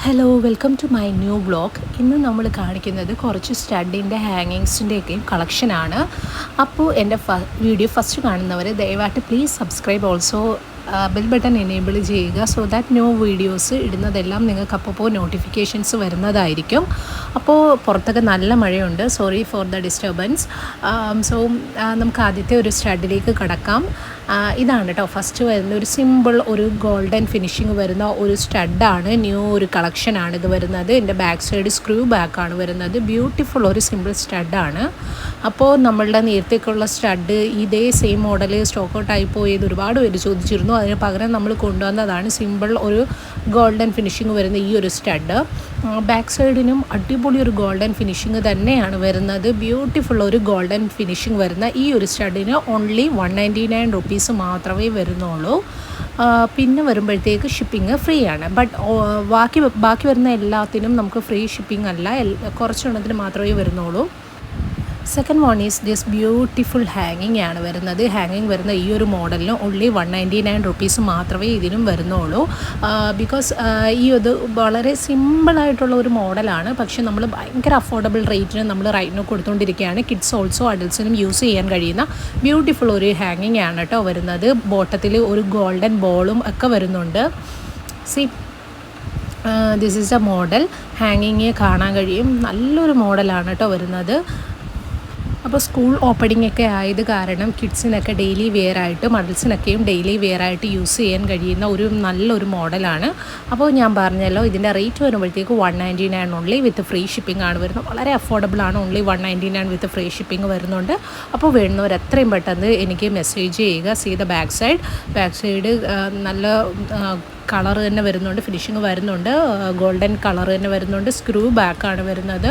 Hello welcome to my new vlog. ഇന്ന് നമ്മൾ കാണിക്കുന്നത് കുറച്ച് സ്റ്റഡിൻ്റെ ഹാങ്ങിങ്സിൻ്റെയൊക്കെയും കളക്ഷനാണ്. അപ്പോൾ എൻ്റെ വീഡിയോ ഫസ്റ്റ് കാണുന്നവർ ദയവായിട്ട് please subscribe, also bell button enable ചെയ്യുക. സോ ദാറ്റ് ന്യൂ വീഡിയോസ് ഇടുന്നതെല്ലാം നിങ്ങൾക്ക് അപ്പോൾ നോട്ടിഫിക്കേഷൻസ് വരുന്നതായിരിക്കും. അപ്പോൾ പുറത്തൊക്കെ നല്ല മഴയുണ്ട്, sorry for the disturbance. So നമുക്ക് ആദ്യത്തെ ഒരു സ്റ്റഡിലേക്ക് കടക്കാം. ഇതാണ് കേട്ടോ ഫസ്റ്റ് വരുന്ന ഒരു സിമ്പിൾ ഒരു ഗോൾഡൻ ഫിനിഷിങ് വരുന്ന ഒരു സ്റ്റഡാണ്. ന്യൂ ഒരു കളക്ഷനാണ് ഇത് വരുന്നത്. എൻ്റെ ബാക്ക് സൈഡ് സ്ക്രൂ ബാക്കാണ് വരുന്നത്. ബ്യൂട്ടിഫുൾ ഒരു സിമ്പിൾ സ്റ്റഡാണ്. അപ്പോൾ നമ്മളുടെ നേരത്തേക്കുള്ള സ്റ്റഡ് ഇതേ സെയിം മോഡൽ സ്റ്റോക്ക് ഔട്ട് ആയി പോയത് ഒരുപാട് പേര് ചോദിച്ചിരുന്നു. അതിന് പകരം നമ്മൾ കൊണ്ടുവന്നതാണ് സിമ്പിൾ ഒരു ഗോൾഡൻ ഫിനിഷിങ് വരുന്ന ഈ ഒരു സ്റ്റഡ്. ബാക്ക് സൈഡിനും അടിപൊളി ഒരു ഗോൾഡൻ ഫിനിഷിങ് തന്നെയാണ് വരുന്നത്. ബ്യൂട്ടിഫുൾ ഒരു ഗോൾഡൻ ഫിനിഷിങ് വരുന്ന ഈ ഒരു സ്റ്റഡിന് ഓൺലി 199 റുപ്പീസ് മാത്രമേ വരുന്നുള്ളൂ. പിന്നെ വരുമ്പോഴത്തേക്ക് ഷിപ്പിംഗ് ഫ്രീ ആണ്. ബട്ട് ബാക്കി വരുന്ന എല്ലാത്തിനും നമുക്ക് ഫ്രീ ഷിപ്പിംഗ് അല്ല, കുറച്ചെണ്ണത്തിന് മാത്രമേ വരുന്നുള്ളൂ. Second one is this beautiful ഹാങ്ങിങ് ആണ് വരുന്നത്. ഹാങ്ങിങ് വരുന്ന ഈ ഒരു മോഡലിന് ഓൺലി 199 റുപ്പീസ് മാത്രമേ ഇതിനും വരുന്നുള്ളൂ. ബിക്കോസ് ഈ ഇത് വളരെ സിമ്പിളായിട്ടുള്ള ഒരു മോഡലാണ്. പക്ഷേ നമ്മൾ ഭയങ്കര അഫോർഡബിൾ റേറ്റിന് നമ്മൾ റൈറ്റിന് കൊടുത്തുകൊണ്ടിരിക്കുകയാണ്. കിഡ്സ് ഓൾസോ അഡൽട്സിനും യൂസ് ചെയ്യാൻ കഴിയുന്ന ബ്യൂട്ടിഫുൾ ഒരു ഹാങ്ങിങ് ആണ് കേട്ടോ വരുന്നത്. ബോട്ടത്തിൽ ഒരു ഗോൾഡൻ ബോളും ഒക്കെ വരുന്നുണ്ട്. See this is A model. ഹാങ്ങിങ് കാണാൻ കഴിയും. നല്ലൊരു മോഡലാണ് കേട്ടോ വരുന്നത്. അപ്പോൾ സ്കൂൾ ഓപ്പണിംഗ് ഒക്കെ ആയത് കാരണം കിഡ്സിനൊക്കെ ഡെയിലി വെയർ ആയിട്ടും അഡൽസിനൊക്കെയും ഡെയിലി വെയർ ആയിട്ട് യൂസ് ചെയ്യാൻ കഴിയുന്ന ഒരു നല്ലൊരു മോഡലാണ്. അപ്പോൾ ഞാൻ പറഞ്ഞല്ലോ ഇതിൻ്റെ റേറ്റ് വരുമ്പോഴത്തേക്ക് 199 ഓൺലി വിത്ത് ഫ്രീ ഷിപ്പിംഗ് ആണ് വരുന്നത്. വളരെ അഫോർഡബിൾ ആണ്. ഓൺലി 199 വിത്ത് ഫ്രീ ഷിപ്പിംഗ് വരുന്നുണ്ട്. അപ്പോൾ വേണ്ടുന്നവർ എത്രയും പെട്ടെന്ന് എനിക്ക് മെസ്സേജ് ചെയ്യുക. സീ ദ ബാക്ക് സൈഡ് നല്ല കളർ തന്നെ വരുന്നുണ്ട്, ഫിനിഷിങ് വരുന്നുണ്ട്, ഗോൾഡൻ കളർ തന്നെ വരുന്നുണ്ട്. സ്ക്രൂ ബാക്കാണ് വരുന്നത്.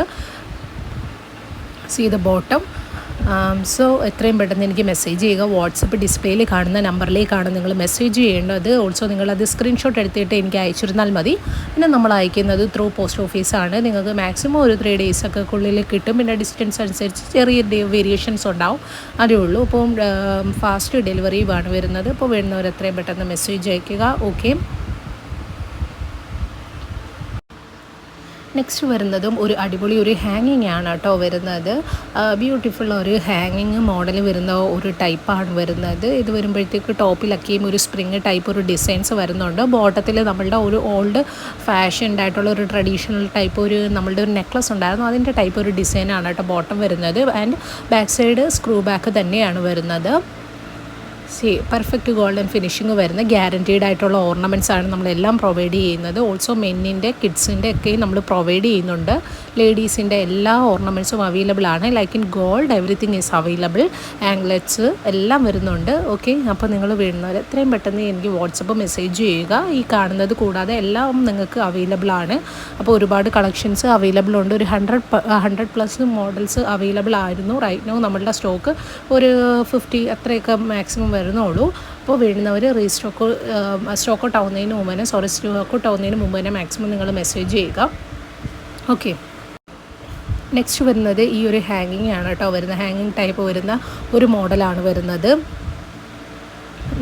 See the bottom. സോ എത്രയും പെട്ടെന്ന് എനിക്ക് മെസ്സേജ് ചെയ്യുക. വാട്സപ്പ് ഡിസ്പ്ലേയിൽ കാണുന്ന നമ്പറിലേക്കാണ് നിങ്ങൾ മെസ്സേജ് ചെയ്യേണ്ടത്. ഓൾസോ നിങ്ങളത് സ്ക്രീൻഷോട്ട് എടുത്തിട്ട് എനിക്ക് അയച്ചിരുന്നാൽ മതി. പിന്നെ നമ്മൾ അയക്കുന്നത് ത്രൂ പോസ്റ്റ് ഓഫീസാണ്. നിങ്ങൾക്ക് മാക്സിമം ഒരു 3 ഡേയ്സൊക്കെ ഉള്ളിൽ കിട്ടും. പിന്നെ ഡിസ്റ്റൻസ് അനുസരിച്ച് ചെറിയ വേരിയേഷൻസ് ഉണ്ടാവും, അതേ ഉള്ളൂ. അപ്പം ഫാസ്റ്റ് ഡെലിവറിയുമാണ് വരുന്നത്. അപ്പോൾ വേണ്ടുന്നവർ എത്രയും പെട്ടെന്ന് മെസ്സേജ് അയയ്ക്കുക. ഓക്കെ. നെക്സ്റ്റ് വരുന്നതും ഒരു അടിപൊളി ഒരു ഹാങ്ങിങ് ആണ് കേട്ടോ വരുന്നത്. ബ്യൂട്ടിഫുൾ ഒരു ഹാങ്ങിങ് മോഡൽ വരുന്ന ഒരു ടൈപ്പാണ് വരുന്നത്. ഇത് വരുമ്പോഴത്തേക്ക് ടോപ്പിലൊക്കെയും ഒരു സ്പ്രിങ് ടൈപ്പ് ഒരു ഡിസൈൻസ് വരുന്നുണ്ട്. ബോട്ടത്തിൽ നമ്മളുടെ ഒരു ഓൾഡ് ഫാഷൻഡ് ആയിട്ടുള്ള ഒരു ട്രഡീഷണൽ ടൈപ്പ് ഒരു നമ്മളുടെ ഒരു നെക്ലസ് ഉണ്ടായിരുന്നു, അതിൻ്റെ ടൈപ്പ് ഒരു ഡിസൈനാണ് കേട്ടോ ബോട്ടം വരുന്നത്. And back side screw back തന്നെയാണ് വരുന്നത്. പെർഫെക്റ്റ് ഗോൾഡൻ ഫിനിഷിങ് വരുന്ന ഗ്യാരൻറ്റീഡ് ആയിട്ടുള്ള ഓർണമെൻറ്റ്സ് ആണ് നമ്മളെല്ലാം പ്രൊവൈഡ് ചെയ്യുന്നത്. ഓൾസോ മെന്നിൻ്റെ കിഡ്സിൻ്റെ ഒക്കെ നമ്മൾ പ്രൊവൈഡ് ചെയ്യുന്നുണ്ട്. ലേഡീസിൻ്റെ എല്ലാ ഓർണമെൻറ്റ്സും അവൈലബിൾ ആണ്. Like in gold everything is available. ആംഗ്ലറ്റ്സ് എല്ലാം വരുന്നുണ്ട്. ഓക്കെ. അപ്പോൾ നിങ്ങൾ വേണ്ടുന്നവർ എത്രയും പെട്ടെന്ന് എനിക്ക് വാട്സപ്പ് മെസ്സേജ് ചെയ്യുക. ഈ കാണുന്നത് കൂടാതെ എല്ലാം നിങ്ങൾക്ക് അവൈലബിൾ ആണ്. അപ്പോൾ ഒരുപാട് കളക്ഷൻസ് അവൈലബിൾ ഉണ്ട്. ഒരു 100+ മോഡൽസ് അവൈലബിൾ ആയിരുന്നു. റൈറ്റ് നോ നമ്മളുടെ സ്റ്റോക്ക് ഒരു 50 അത്രയൊക്കെ മാക്സിമം വരുന്നുള്ളൂ. അപ്പോൾ വേണ്ടുന്നവർ സ്റ്റോക്ക് ഔട്ട് ആവുന്നതിന് മുമ്പ് തന്നെ മാക്സിമം നിങ്ങൾ മെസ്സേജ് ചെയ്യുക. ഓക്കെ. നെക്സ്റ്റ് വരുന്നത് ഈ ഒരു ഹാങ്ങിങ് ആണ് കേട്ടോ വരുന്നത്. ഹാങ്ങിങ് ടൈപ്പ് വരുന്ന ഒരു മോഡലാണ് വരുന്നത്.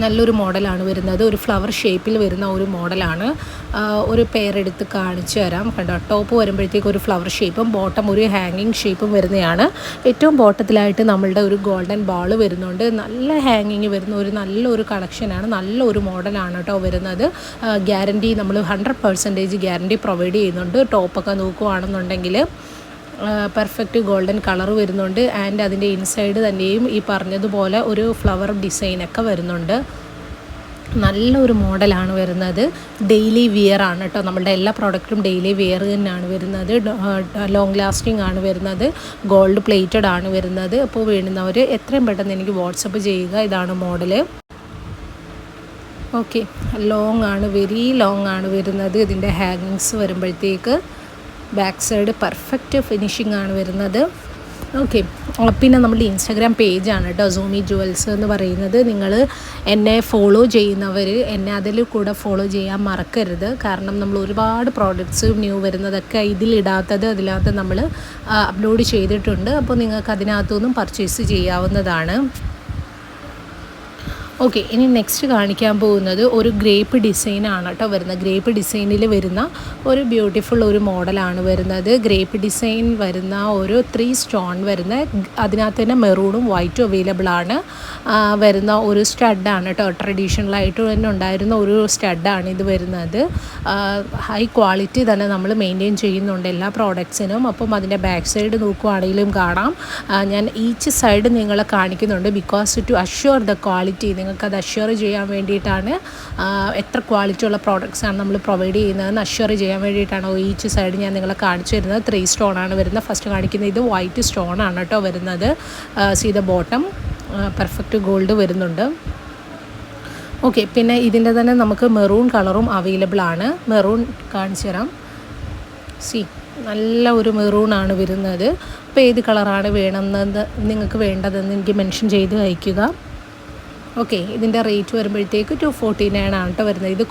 നല്ലൊരു മോഡലാണ് വരുന്നത്. ഒരു ഫ്ലവർ ഷേപ്പിൽ വരുന്ന ഒരു മോഡലാണ്. ഒരു പേരെടുത്ത് കാണിച്ചു തരാം. കണ്ടോ, ടോപ്പ് വരുമ്പോഴത്തേക്ക് ഒരു ഫ്ലവർ ഷേപ്പും ബോട്ടം ഒരു ഹാങ്ങിങ് ഷേപ്പും വരുന്നതാണ്. ഏറ്റവും ബോട്ടത്തിലായിട്ട് നമ്മളുടെ ഒരു ഗോൾഡൻ ബാൾ വരുന്നുണ്ട്. നല്ല ഹാങ്ങിങ് വരുന്ന ഒരു നല്ലൊരു കളക്ഷനാണ്. നല്ലൊരു മോഡലാണ് കേട്ടോ വരുന്നത്. ഗ്യാരൻറ്റി നമ്മൾ 100% ഗ്യാരൻറ്റി പ്രൊവൈഡ് ചെയ്യുന്നുണ്ട്. ടോപ്പൊക്കെ നോക്കുകയാണെന്നുണ്ടെങ്കിൽ പെർഫെക്റ്റ് ഗോൾഡൻ കളർ വരുന്നുണ്ട്. ആൻഡ് അതിൻ്റെ ഇൻസൈഡ് തന്നെയും ഈ പറഞ്ഞതുപോലെ ഒരു ഫ്ലവർ ഡിസൈനൊക്കെ വരുന്നുണ്ട്. നല്ലൊരു മോഡലാണ് വരുന്നത്. ഡെയിലി വിയർ ആണ് കേട്ടോ. നമ്മളുടെ എല്ലാ പ്രോഡക്റ്റും ഡെയിലി വിയർ തന്നെയാണ് വരുന്നത്. ലോങ് ലാസ്റ്റിംഗ് ആണ് വരുന്നത്. ഗോൾഡ് പ്ലേറ്റഡ് ആണ് വരുന്നത്. അപ്പോൾ വേണ്ടുന്നവർ എത്രയും പെട്ടെന്ന് എനിക്ക് വാട്സപ്പ് ചെയ്യുക. ഇതാണ് മോഡല്. ഓക്കെ. ലോങ് ആണ്, വെരി ലോങ് ആണ് വരുന്നത്. ഇതിൻ്റെ ഹാങ്ങിങ്സ് വരുമ്പോഴത്തേക്ക് ബാക്ക് സൈഡ് പെർഫെക്റ്റ് ഫിനിഷിംഗ് ആണ് വരുന്നത്. ഓക്കെ. പിന്നെ നമ്മുടെ ഇൻസ്റ്റാഗ്രാം പേജാണ് കേട്ടോ സൂമി ജുവൽസ് എന്ന് പറയുന്നത്. നിങ്ങൾ എന്നെ ഫോളോ ചെയ്യുന്നവർ എന്നെ അതിൽ കൂടെ ഫോളോ ചെയ്യാൻ മറക്കരുത്. കാരണം നമ്മൾ ഒരുപാട് പ്രോഡക്റ്റ്സ് ന്യൂ വരുന്നതൊക്കെ അതിനകത്ത് നമ്മൾ അപ്ലോഡ് ചെയ്തിട്ടുണ്ട്. അപ്പോൾ നിങ്ങൾക്ക് അതിനകത്തുനിന്നും പർച്ചേസ് ചെയ്യാവുന്നതാണ്. ഓക്കെ, ഇനി നെക്സ്റ്റ് കാണിക്കാൻ പോകുന്നത് ഒരു ഗ്രേപ്പ് ഡിസൈനാണ് കേട്ടോ വരുന്നത്. ഗ്രേപ്പ് ഡിസൈനിൽ വരുന്ന ഒരു ബ്യൂട്ടിഫുൾ ഒരു മോഡലാണ് വരുന്നത്. ഗ്രേപ്പ് ഡിസൈൻ വരുന്ന ഒരു 3 സ്റ്റോൺ വരുന്ന, അതിനകത്ത് തന്നെ മെറൂണും വൈറ്റും അവൈലബിൾ ആണ് വരുന്ന ഒരു സ്റ്റഡാണ് കേട്ടോ. ട്രഡീഷണലായിട്ട് തന്നെ ഉണ്ടായിരുന്ന ഒരു സ്റ്റഡാണ് ഇത് വരുന്നത്. ഹൈ ക്വാളിറ്റി തന്നെ നമ്മൾ മെയിൻറ്റെയിൻ ചെയ്യുന്നുണ്ട് എല്ലാ പ്രോഡക്ട്സിനും. അപ്പം അതിൻ്റെ ബാക്ക് സൈഡ് നോക്കുവാണെങ്കിലും കാണാം. ഞാൻ ഈച്ച് സൈഡ് നിങ്ങളെ കാണിക്കുന്നുണ്ട് because to assure the quality, നിങ്ങൾക്കത് അഷ്യൂർ ചെയ്യാൻ വേണ്ടിയിട്ടാണ്. എത്ര ക്വാളിറ്റി ഉള്ള പ്രോഡക്റ്റ്സാണ് നമ്മൾ പ്രൊവൈഡ് ചെയ്യുന്നതെന്ന് അഷ്യൂർ ചെയ്യാൻ വേണ്ടിയിട്ടാണ് ഈച്ച് സൈഡ് ഞാൻ നിങ്ങളെ കാണിച്ചു തരുന്നത്. 3 സ്റ്റോണാണ് വരുന്നത്. ഫസ്റ്റ് കാണിക്കുന്നത് ഇത് വൈറ്റ് സ്റ്റോണാണ് കേട്ടോ വരുന്നത്. See the bottom perfect gold വരുന്നുണ്ട്. ഓക്കെ, പിന്നെ ഇതിൻ്റെ തന്നെ നമുക്ക് മെറൂൺ കളറും അവൈലബിൾ ആണ്. മെറൂൺ കാണിച്ചു തരാം. സി നല്ല ഒരു മെറൂണാണ് വരുന്നത്. അപ്പോൾ ഏത് കളറാണ് വേണമെന്നത് നിങ്ങൾക്ക് വേണ്ടതെന്ന് എനിക്ക് മെൻഷൻ ചെയ്ത് അയയ്ക്കുക. ഓക്കെ, ഇതിൻ്റെ റേറ്റ് വരുമ്പോഴത്തേക്ക് 249 ആണ് കേട്ടോ വരുന്നത്. ഇത്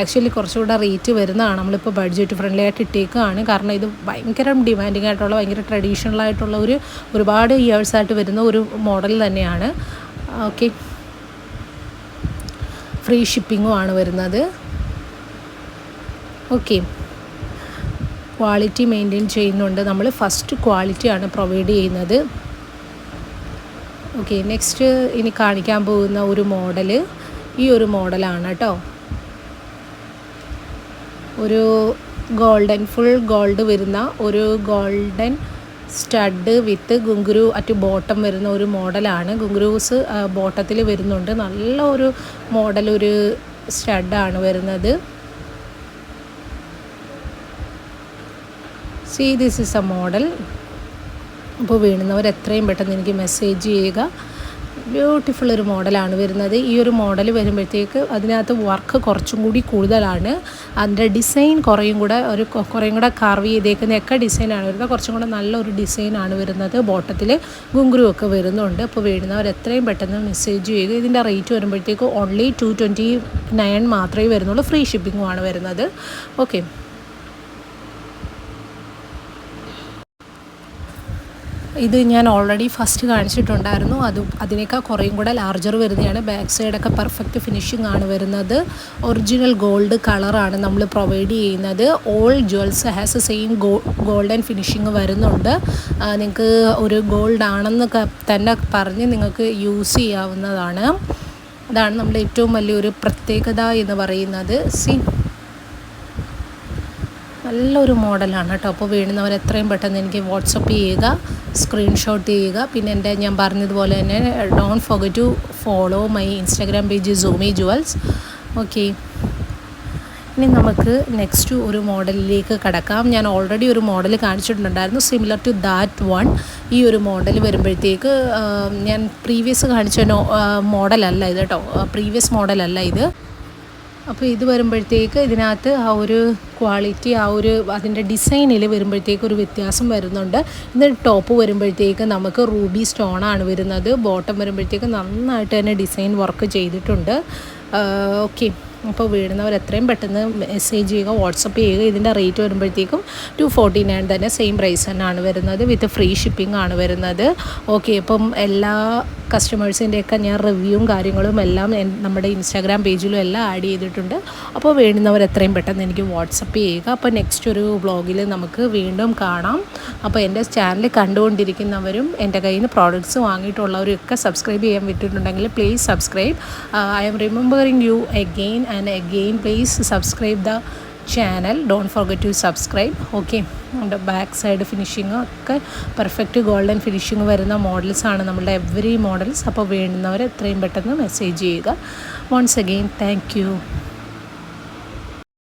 ആക്ച്വലി കുറച്ചുകൂടെ റേറ്റ് വരുന്നതാണ്. നമ്മളിപ്പോൾ ബഡ്ജറ്റ് ഫ്രണ്ട്ലി ആയിട്ട് ഇട്ടേക്കാണ്. കാരണം ഇത് ഭയങ്കര ഡിമാൻഡിങ് ആയിട്ടുള്ള, ഭയങ്കര ട്രഡീഷണൽ ആയിട്ടുള്ള ഒരുപാട് ഇയേഴ്സായിട്ട് വരുന്ന ഒരു മോഡൽ തന്നെയാണ്. ഓക്കെ, ഫ്രീ ഷിപ്പിങ്ങും ആണ് വരുന്നത്. ഓക്കെ, ക്വാളിറ്റി മെയിൻറ്റെയിൻ ചെയ്യുന്നുണ്ട് നമ്മൾ. ഫസ്റ്റ് ക്വാളിറ്റിയാണ് പ്രൊവൈഡ് ചെയ്യുന്നത്. ഓക്കെ, നെക്സ്റ്റ് ഇനി കാണിക്കാൻ പോകുന്ന ഒരു മോഡൽ ഈ ഒരു മോഡലാണ് കേട്ടോ. ഒരു ഗോൾഡൻ ഫുൾ ഗോൾഡ് വരുന്ന ഒരു golden stud with ghungroo at bottom വരുന്ന ഒരു മോഡലാണ്. ഗുങ്കുരൂസ് ബോട്ടത്തിൽ വരുന്നുണ്ട്. നല്ല ഒരു മോഡൽ, ഒരു സ്റ്റഡാണ് വരുന്നത്. See this is a model. അപ്പോൾ വേണ്ടുന്നവർ എത്രയും പെട്ടെന്ന് എനിക്ക് മെസ്സേജ് ചെയ്യുക. ബ്യൂട്ടിഫുൾ ഒരു മോഡലാണ് വരുന്നത്. ഈ ഒരു മോഡൽ വരുമ്പോഴത്തേക്ക് അതിനകത്ത് വർക്ക് കുറച്ചും കൂടി കൂടുതലാണ്. അതിൻ്റെ ഡിസൈൻ കുറേയും കൂടെ കാർവ് ചെയ്തേക്കുന്നതൊക്കെ ഡിസൈനാണ് വരുന്നത്. കുറച്ചും കൂടെ നല്ലൊരു ഡിസൈനാണ് വരുന്നത്. ബോട്ടത്തിൽ ഗുങ്കുരു ഒക്കെ വരുന്നുണ്ട്. അപ്പോൾ വേണ്ടുന്നവർ എത്രയും പെട്ടെന്ന് മെസ്സേജ് ചെയ്യുക. ഇതിൻ്റെ റേറ്റ് വരുമ്പോഴത്തേക്ക് ഓൺലി 229 മാത്രമേ വരുന്നുള്ളൂ. ഫ്രീ ഷിപ്പിങ്ങുമാണ് വരുന്നത്. ഓക്കെ, ഇത് ഞാൻ ഓൾറെഡി ഫസ്റ്റ് കാണിച്ചിട്ടുണ്ടായിരുന്നു. അതിനേക്കാൾ കുറേയും കൂടെ ലാർജർ വരുന്നതാണ്. ബാക്ക് സൈഡൊക്കെ പെർഫെക്റ്റ് ഫിനിഷിംഗ് ആണ് വരുന്നത്. ഒറിജിനൽ ഗോൾഡ് കളറാണ് നമ്മൾ പ്രൊവൈഡ് ചെയ്യുന്നത്. All jewels has A same golden finishing വരുന്നുണ്ട്. നിങ്ങൾക്ക് ഒരു ഗോൾഡ് ആണെന്ന് തന്നെ പറഞ്ഞ് നിങ്ങൾക്ക് യൂസ് ചെയ്യാവുന്നതാണ്. അതാണ് നമ്മുടെ ഏറ്റവും വലിയൊരു പ്രത്യേകത എന്ന് പറയുന്നത്. നല്ലൊരു മോഡലാണ് കേട്ടോ. അപ്പോൾ വേണ്ടുന്നവർ എത്രയും പെട്ടെന്ന് എനിക്ക് വാട്സപ്പ് ചെയ്യുക, സ്ക്രീൻഷോട്ട് ചെയ്യുക. പിന്നെ ഞാൻ പറഞ്ഞതുപോലെ തന്നെ don't forget to follow my Instagram page Zoomi Jewels. Okay, ഇനി നമുക്ക് നെക്സ്റ്റ് ഒരു മോഡലിലേക്ക് കടക്കാം. ഞാൻ ഓൾറെഡി ഒരു മോഡൽ കാണിച്ചിട്ടുണ്ടായിരുന്നു സിമിലർ ടു ദാറ്റ് വൺ. ഈ ഒരു മോഡൽ വരുമ്പോഴത്തേക്ക് ഞാൻ പ്രീവിയസ് കാണിച്ച മോഡലല്ല ഇത് കേട്ടോ. പ്രീവിയസ് മോഡലല്ല ഇത്. അപ്പോൾ ഇത് വരുമ്പോഴത്തേക്ക് ഇതിനകത്ത് ആ ഒരു ക്വാളിറ്റി, അതിൻ്റെ ഡിസൈനിൽ വരുമ്പോഴത്തേക്ക് ഒരു വ്യത്യാസം വരുന്നുണ്ട്. ഇത് ടോപ്പ് വരുമ്പോഴത്തേക്ക് നമുക്ക് റൂബി സ്റ്റോണാണ് വരുന്നത്. ബോട്ടം വരുമ്പോഴത്തേക്ക് നന്നായിട്ട് തന്നെ ഡിസൈൻ വർക്ക് ചെയ്തിട്ടുണ്ട്. ഓക്കെ, അപ്പോൾ വേണ്ടുന്നവർ എത്രയും പെട്ടെന്ന് മെസ്സേജ് ചെയ്യുക, വാട്സപ്പ് ചെയ്യുക. ഇതിൻ്റെ റേറ്റ് വരുമ്പോഴത്തേക്കും 249 തന്നെ, സെയിം പ്രൈസ് തന്നെയാണ് വരുന്നത്. വിത്ത് ഫ്രീ ഷിപ്പിംഗ് ആണ് വരുന്നത്. ഓക്കെ, അപ്പം എല്ലാ കസ്റ്റമേഴ്സിൻ്റെയൊക്കെ ഞാൻ റിവ്യൂവും കാര്യങ്ങളും എല്ലാം നമ്മുടെ ഇൻസ്റ്റാഗ്രാം പേജിലും എല്ലാം ആഡ് ചെയ്തിട്ടുണ്ട്. അപ്പോൾ വേണ്ടുന്നവർ എത്രയും പെട്ടെന്ന് എനിക്ക് വാട്സപ്പ് ചെയ്യുക. അപ്പോൾ നെക്സ്റ്റ് ഒരു വ്ളോഗിൽ നമുക്ക് വീണ്ടും കാണാം. അപ്പോൾ എൻ്റെ ചാനൽ കണ്ടുകൊണ്ടിരിക്കുന്നവരും എൻ്റെ കയ്യിൽ നിന്ന് പ്രോഡക്റ്റ്സ് വാങ്ങിയിട്ടുള്ളവരും ഒക്കെ സബ്സ്ക്രൈബ് ചെയ്യാൻ പറ്റിയിട്ടുണ്ടെങ്കിൽ please subscribe. I am remembering you again and again. Please subscribe the channel. Don't forget to subscribe. Okay, the back side finishing ഒക്കെ പെർഫെക്റ്റ് ഗോൾഡൻ ഫിനിഷിങ് വരുന്ന മോഡൽസ് ആണ് നമ്മളുടെ എവറി മോഡൽസ്. അപ്പോൾ വേണ്ടുന്നവർ എത്രയും പെട്ടെന്ന് മെസ്സേജ് ചെയ്യുക. Once again thank U.